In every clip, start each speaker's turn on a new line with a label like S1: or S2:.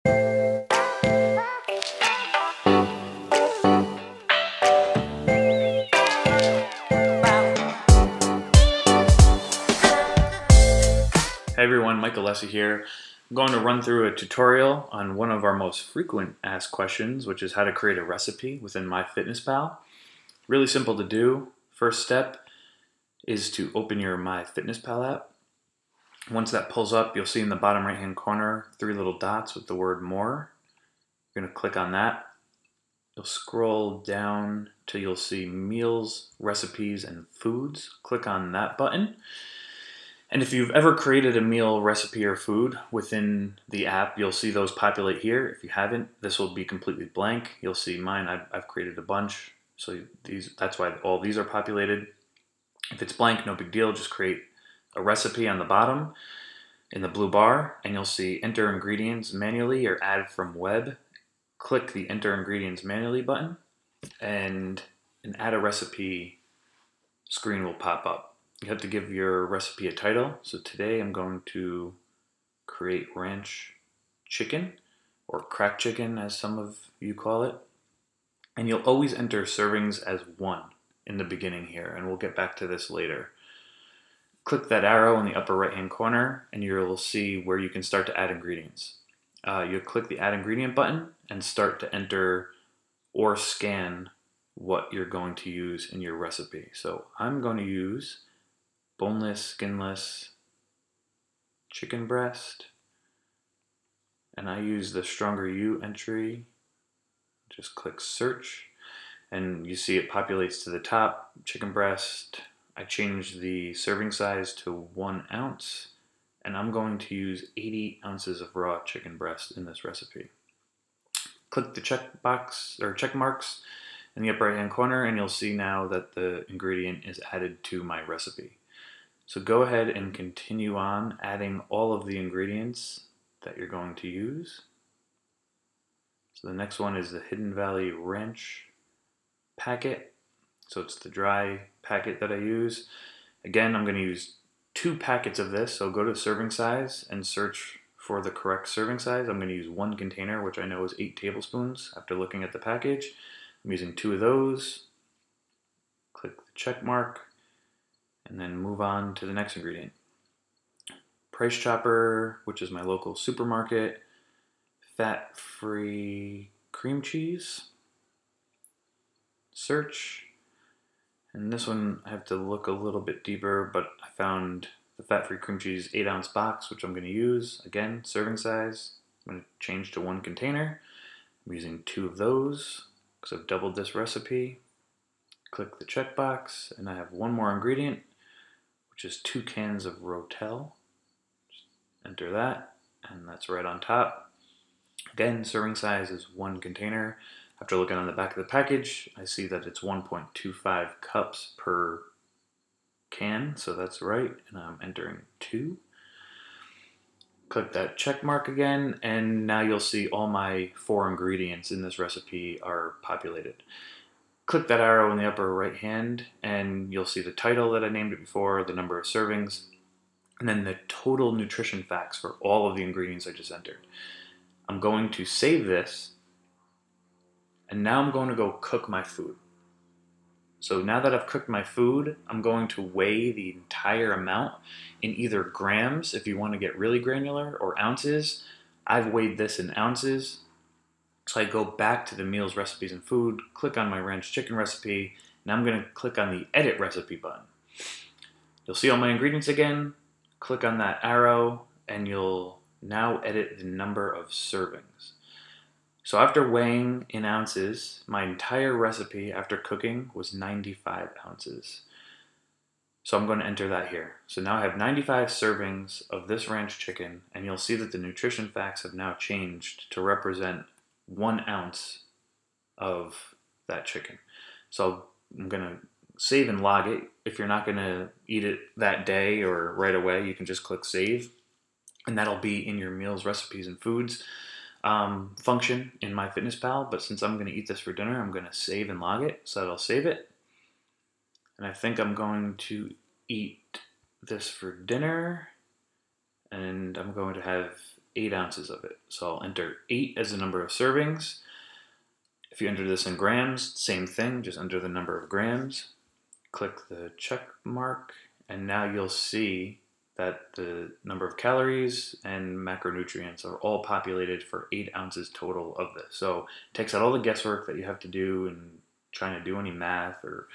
S1: Hey everyone, Michael Lessie here. I'm going to run through a tutorial on one of our most frequent asked questions, which is how to create a recipe within myfitnesspal. Really simple to do. First step is to open your myfitnesspal app. Once that pulls up, you'll see in the bottom right hand corner 3 little dots with the word more. You're going to click on that. You'll scroll down till you'll see meals, recipes, and foods. Click on that button. And if you've ever created a meal, recipe, or food within the app, you'll see those populate here. If you haven't, this will be completely blank. You'll see mine, I've created a bunch, so that's why all these are populated. If it's blank, no big deal, just create a recipe on the bottom in the blue bar, and you'll see enter ingredients manually or add from web. Click the enter ingredients manually button, and an add a recipe screen will pop up. You have to give your recipe a title. So today I'm going to create ranch chicken, or cracked chicken as some of you call it. And you'll always enter servings as 1 in the beginning here, and we'll get back to this later. Click that arrow in the upper right hand corner and you'll see where you can start to add ingredients. You'll click the add ingredient button and start to enter or scan what you're going to use in your recipe. So I'm going to use boneless, skinless chicken breast, and I use the Stronger You entry. Just click search and you see it populates to the top. Chicken breast. I changed the serving size to 1 ounce, and I'm going to use 80 ounces of raw chicken breast in this recipe. Click the check box or check marks in the upper right hand corner and you'll see now that the ingredient is added to my recipe. So go ahead and continue on adding all of the ingredients that you're going to use. So the next one is the Hidden Valley Ranch packet. So it's the dry packet that I use. Again, I'm going to use 2 packets of this. So go to serving size and search for the correct serving size. I'm going to use 1 container, which I know is 8 tablespoons after looking at the package. I'm using 2 of those. Click the check mark. And then move on to the next ingredient. Price Chopper, which is my local supermarket. Fat-free cream cheese. Search. And this one I have to look a little bit deeper, but I found the fat-free cream cheese 8-ounce box, which I'm going to use. Again, serving size. I'm going to change to 1 container. I'm using 2 of those because I've doubled this recipe. Click the checkbox, and I have 1 more ingredient, which is 2 cans of Rotel. Just enter that, and that's right on top. Again, serving size is 1 container. After looking on the back of the package, I see that it's 1.25 cups per can, so that's right, and I'm entering 2. Click that check mark again, and now you'll see all my 4 ingredients in this recipe are populated. Click that arrow in the upper right hand and you'll see the title that I named it before, the number of servings, and then the total nutrition facts for all of the ingredients I just entered. I'm going to save this, and now I'm going to go cook my food. So now that I've cooked my food, I'm going to weigh the entire amount in either grams if you want to get really granular, or ounces. I've weighed this in ounces. So I go back to the meals, recipes, and food, click on my ranch chicken recipe, and I'm going to click on the edit recipe button. You'll see all my ingredients again, click on that arrow, and you'll now edit the number of servings. So after weighing in ounces, my entire recipe after cooking was 95 ounces. So I'm going to enter that here. So now I have 95 servings of this ranch chicken, and you'll see that the nutrition facts have now changed to represent 1 ounce of that chicken. So I'm going to save and log it. If you're not going to eat it that day or right away, you can just click save, and that'll be in your meals, recipes, and foods function in myfitnesspal. But since I'm going to eat this for dinner, I'm going to save and log it, so that'll save it. And I think I'm going to eat this for dinner, and I'm going to have 8 ounces of it. So I'll enter 8 as the number of servings. If you enter this in grams, same thing, just enter the number of grams. Click the check mark, and now you'll see that the number of calories and macronutrients are all populated for 8 ounces total of this. So it takes out all the guesswork that you have to do in trying to do any math or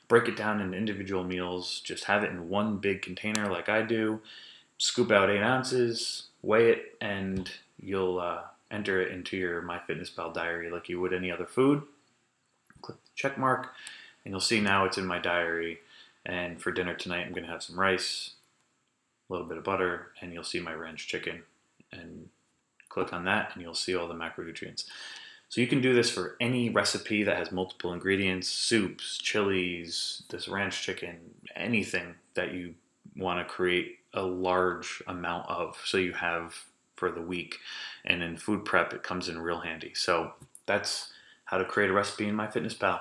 S1: break it down into individual meals. Just have it in one big container like I do. Scoop out 8 ounces, weigh it, and you'll enter it into your MyFitnessPal diary like you would any other food. Click the check mark, and you'll see now it's in my diary. And for dinner tonight, I'm going to have some rice, a little bit of butter, and you'll see my ranch chicken. And click on that, and you'll see all the macronutrients. So you can do this for any recipe that has multiple ingredients, soups, chilies, this ranch chicken, anything that you want to create a large amount of so you have for the week. And in food prep, it comes in real handy. So that's how to create a recipe in MyFitnessPal.